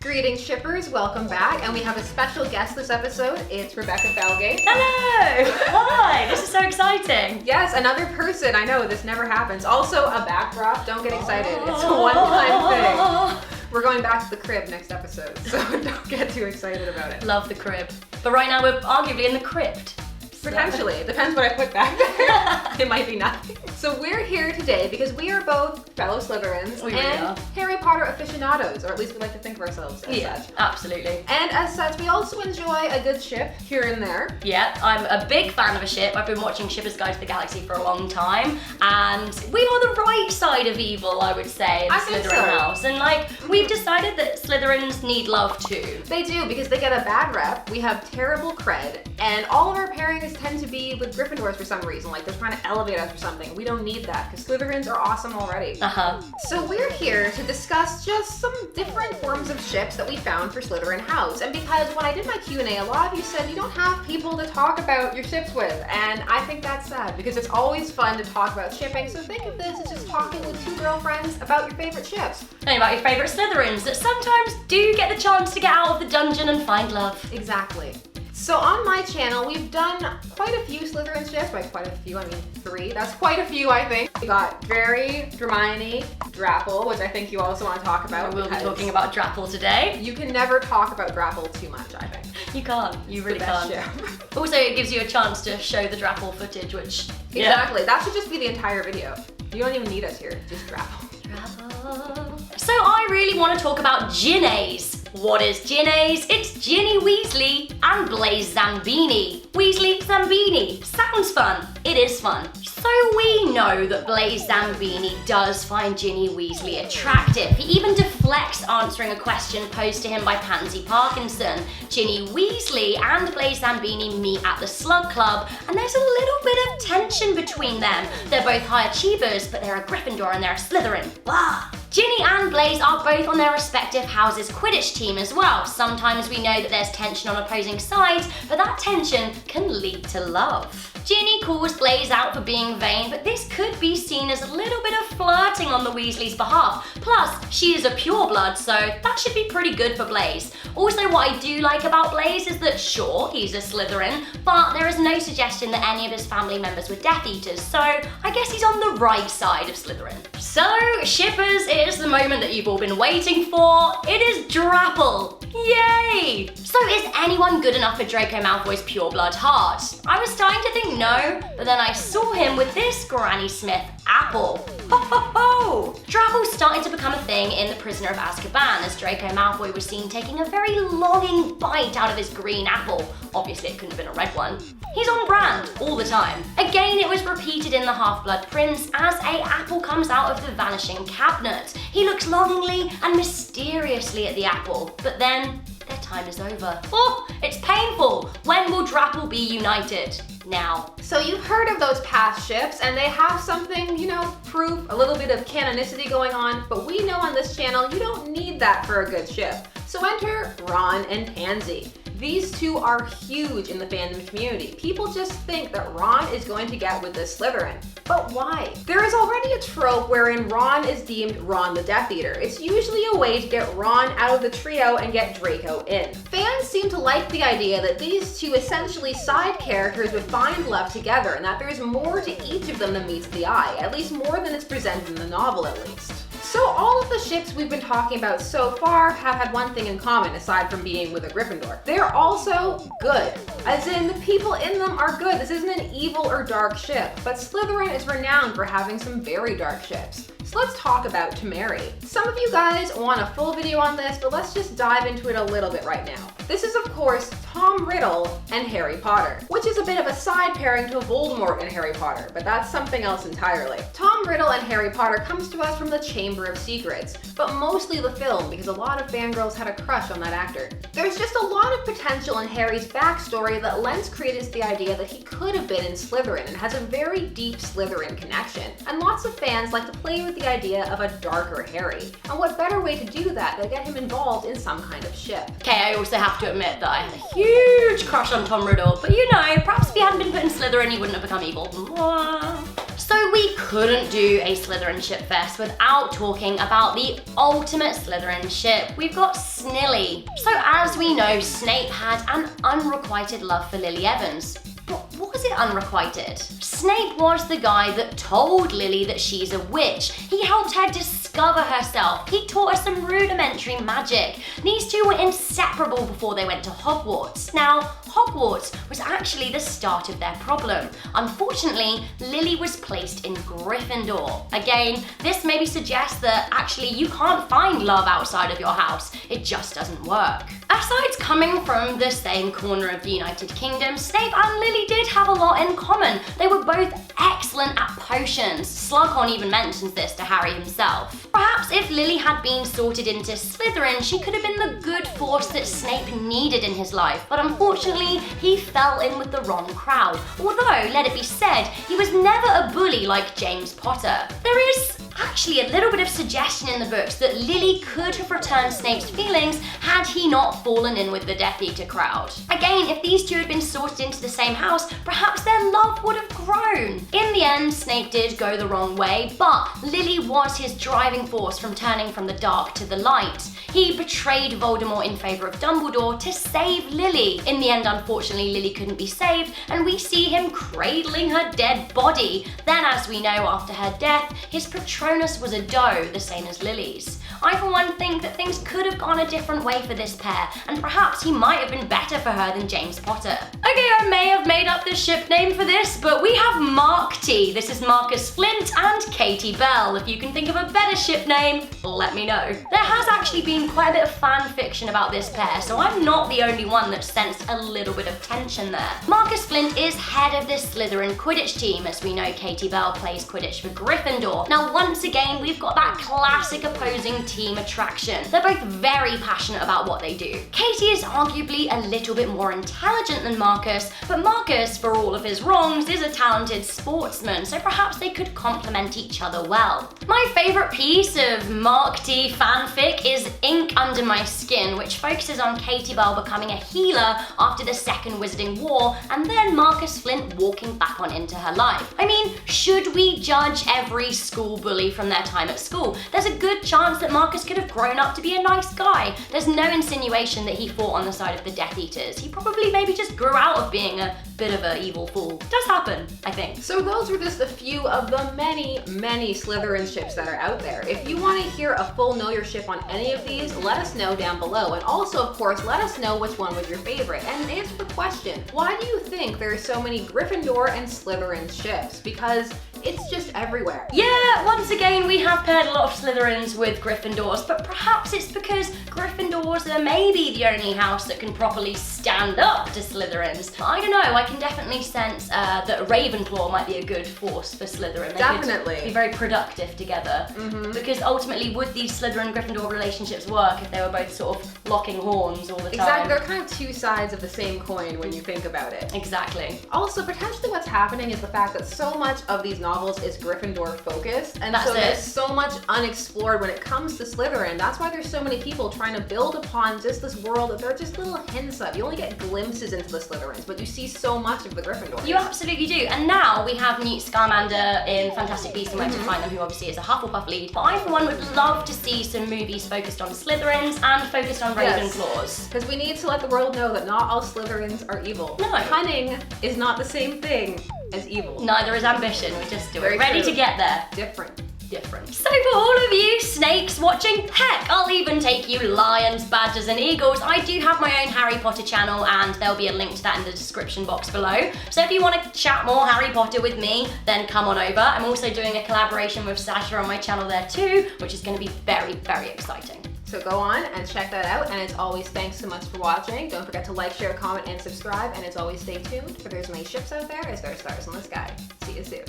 Greetings shippers, welcome back, and we have a special guest this episode. It's Rebecca Felgate. Hello! Hi! This is so exciting. Yes, another person. I know, this never happens. Also a backdrop. Don't get excited. It's a one-time thing. We're going back to the crib next episode, so don't get too excited about it. Love the crib. But right now we're arguably in the crypt. Potentially. It depends what I put back there. It might be nothing. So we're here today because we are both fellow Slytherins and Harry Potter aficionados, or at least we like to think of ourselves as such. Absolutely. And as such, we also enjoy a good ship here and there. Yeah, I'm a big fan of a ship. I've been watching Shipper's Guide to the Galaxy for a long time, and we are the right side of evil, I would say, in the Slytherin house. And we've decided that Slytherins need love too. They do, because they get a bad rep. We have terrible cred, and all of our pairings tend to be with Gryffindors for some reason, like they're trying to elevate us or something. We don't need that, because Slytherins are awesome already. So we're here to discuss just some different forms of ships that we found for Slytherin House. And because when I did my Q&A, a lot of you said you don't have people to talk about your ships with, and I think that's sad, because it's always fun to talk about shipping. So think of this as just talking with two girlfriends about your favorite ships. And about your favorite Slytherins that sometimes do get the chance to get out of the dungeon and find love. Exactly. So on my channel, we've done quite a few Slytherin ships. By quite a few, I mean 3. That's quite a few, I think. We got Drarry, Dramione, Draco, which I think you also want to talk about. We'll be talking about Draco today. You can never talk about Draco too much, I think. You can't. You really can't. Ship. Also, it gives you a chance to show the Draco footage, which... Exactly. That should just be the entire video. You don't even need us here. Just Draco. So I really want to talk about Ginnaes. What is Ginnaes? It's Ginny Weasley and Blaise Zambini. Weasley Zambini. Sounds fun. It is fun. So we know that Blaise Zambini does find Ginny Weasley attractive. He even deflects answering a question posed to him by Pansy Parkinson. Ginny Weasley and Blaise Zambini meet at the Slug Club, and there's a little bit of tension between them. They're both high achievers, but they're a Gryffindor and they're a Slytherin. Blah. Ginny and Blaise are both on their respective houses' Quidditch team as well. Sometimes we know that there's tension on opposing sides, but that tension can lead to love. Ginny calls Blaise out for being vain, but this could be seen as a little bit of flirting on the Weasleys' behalf. Plus, she is a pureblood, so that should be pretty good for Blaise. Also, what I do like about Blaise is that, sure, he's a Slytherin, but there is no suggestion that any of his family members were Death Eaters, so I guess he's on the right side of Slytherin. So, shippers, it is the moment that you've all been waiting for. It is Drapple. Yay! So is anyone good enough for Draco Malfoy's pureblood heart? I was starting to think no, but then I saw him with this Granny Smith apple. Ho ho ho! Drapple started to become a thing in The Prisoner of Azkaban as Draco Malfoy was seen taking a very longing bite out of his green apple. Obviously it couldn't have been a red one. He's on brand all the time. Again, it was repeated in The Half-Blood Prince as a apple comes out of the vanishing cabinet. He looks longingly and mysteriously at the apple, but then their time is over. Oh, it's painful. When will Drapple be united? Now. So you've heard of those past ships, and they have something, proof, a little bit of canonicity going on, but we know on this channel you don't need that for a good ship. So enter Ron and Pansy. These two are huge in the fandom community. People just think that Ron is going to get with this Slytherin. But why? There is already a trope wherein Ron is deemed Ron the Death Eater. It's usually a way to get Ron out of the trio and get Draco in. Fans seem to like the idea that these two essentially side characters would find love together, and that there's more to each of them than meets the eye, at least more than is presented in the novel at least. So all of the ships we've been talking about so far have had one thing in common aside from being with a Gryffindor. They're also good. As in, the people in them are good. This isn't an evil or dark ship, but Slytherin is renowned for having some very dark ships. So let's talk about Temeri. Some of you guys want a full video on this, but let's just dive into it a little bit right now. This is of course Tom Riddle and Harry Potter, which is a bit of a side pairing to Voldemort and Harry Potter, but that's something else entirely. Tom Riddle and Harry Potter comes to us from the Chamber of Secrets, but mostly the film because a lot of fangirls had a crush on that actor. There's just a lot of potential in Harry's backstory that lends credence to the idea that he could have been in Slytherin and has a very deep Slytherin connection. And lots of fans like to play with the idea of a darker Harry. And what better way to do that than get him involved in some kind of ship? Okay, I also have to admit that I had a huge crush on Tom Riddle, but perhaps if he hadn't been put in Slytherin, he wouldn't have become evil. So So we couldn't do a Slytherin ship fest without talking about the ultimate Slytherin ship. We've got Snilly. So as we know, Snape had an unrequited love for Lily Evans. But was it unrequited? Snape was the guy that told Lily that she's a witch. He helped her discover herself. He taught her some rudimentary magic. These two were inseparable before they went to Hogwarts. Now, Hogwarts was actually the start of their problem. Unfortunately, Lily was placed in Gryffindor. Again, this maybe suggests that actually you can't find love outside of your house. It just doesn't work. Aside coming from the same corner of the United Kingdom, Snape and Lily did have a lot in common. They were both excellent at potions. Slughorn even mentions this to Harry himself. Perhaps if Lily had been sorted into Slytherin, she could have been the good force that Snape needed in his life, but unfortunately, he fell in with the wrong crowd. Although, let it be said, he was never a bully like James Potter. There is actually a little bit of suggestion in the books that Lily could have returned Snape's feelings had he not fallen in with the Death Eater crowd. Again, if these two had been sorted into the same house, perhaps their love would have grown. In the end, Snape did go the wrong way, but Lily was his driving force from turning from the dark to the light. He betrayed Voldemort in favour of Dumbledore to save Lily. In the end, unfortunately, Lily couldn't be saved, and we see him cradling her dead body. Then, as we know, after her death, his Patronus was a doe, the same as Lily's. I, for one, think that things could have gone a different way for this pair, and perhaps he might have been better for her than James Potter. Okay, I may have made up the ship name for this, but we have Mark T. This is Marcus Flint and Katie Bell. If you can think of a better ship name, let me know. There has actually been quite a bit of fan fiction about this pair, so I'm not the only one that sensed a little bit of tension there. Marcus Flint is head of the Slytherin Quidditch team. As we know, Katie Bell plays Quidditch for Gryffindor. Now, once again, we've got that classic opposing team attraction. They're both very passionate about what they do. Katie is arguably a little bit more intelligent than Marcus, but Marcus, for all of his wrongs, is a talented sportsman, so perhaps they could complement each other well. My favourite piece of Mark T fanfic is Ink Under My Skin, which focuses on Katie Bell becoming a healer after the Second Wizarding War, and then Marcus Flint walking back on into her life. I mean, should we judge every school bully from their time at school? There's a good chance that Marcus could have grown up to be a nice guy. There's no insinuation that he fought on the side of the Death Eaters. He probably maybe just grew out of being a bit of an evil fool. Does happen, I think. So those were just a few of the many Slytherin ships that are out there. If you want to hear a full Know Your Ship on any of these, let us know down below. And also, of course, let us know which one was your favorite. And answer the question, why do you think there are so many Gryffindor and Slytherin ships? Because it's just everywhere. Yeah, once again, we have paired a lot of Slytherins with Gryffindors, but perhaps it's because Gryffindors are maybe the only house that can properly stand up to Slytherins. I don't know, I can definitely sense that Ravenclaw might be a good force for Slytherin. They Definitely. could be very productive together. Because ultimately, would these Slytherin-Gryffindor relationships work if they were both sort of locking horns all the time? Exactly, they're kind of two sides of the same coin when you think about it. Exactly. Also, potentially what's happening is the fact that so much of these novels is Gryffindor focused, and That's so it. there's so much unexplored when it comes to Slytherin. That's why there's so many people trying to build upon just this world that they're just little hints of. You only get glimpses into the Slytherins, but you see so much of the Gryffindors. You absolutely do. And now we have Newt Scamander in Fantastic Beasts and Where to Find Them, who obviously is a Hufflepuff lead. But I, for one, would love to see some movies focused on Slytherins and focused on Ravenclaws. Because we need to let the world know that not all Slytherins are evil. No. Cunning is not the same thing as evil. Neither is ambition. We just do Very it. Ready true. to get there. Different. So for all of you snakes watching, heck, I'll even take you lions, badgers and eagles. I do have my own Harry Potter channel and there'll be a link to that in the description box below. So if you want to chat more Harry Potter with me, then come on over. I'm also doing a collaboration with Sasha on my channel there too, which is going to be very, very exciting. So go on and check that out, and as always, thanks so much for watching. Don't forget to like, share, comment, and subscribe, and as always, stay tuned, for there's many ships out there as there are stars in the sky. See you soon.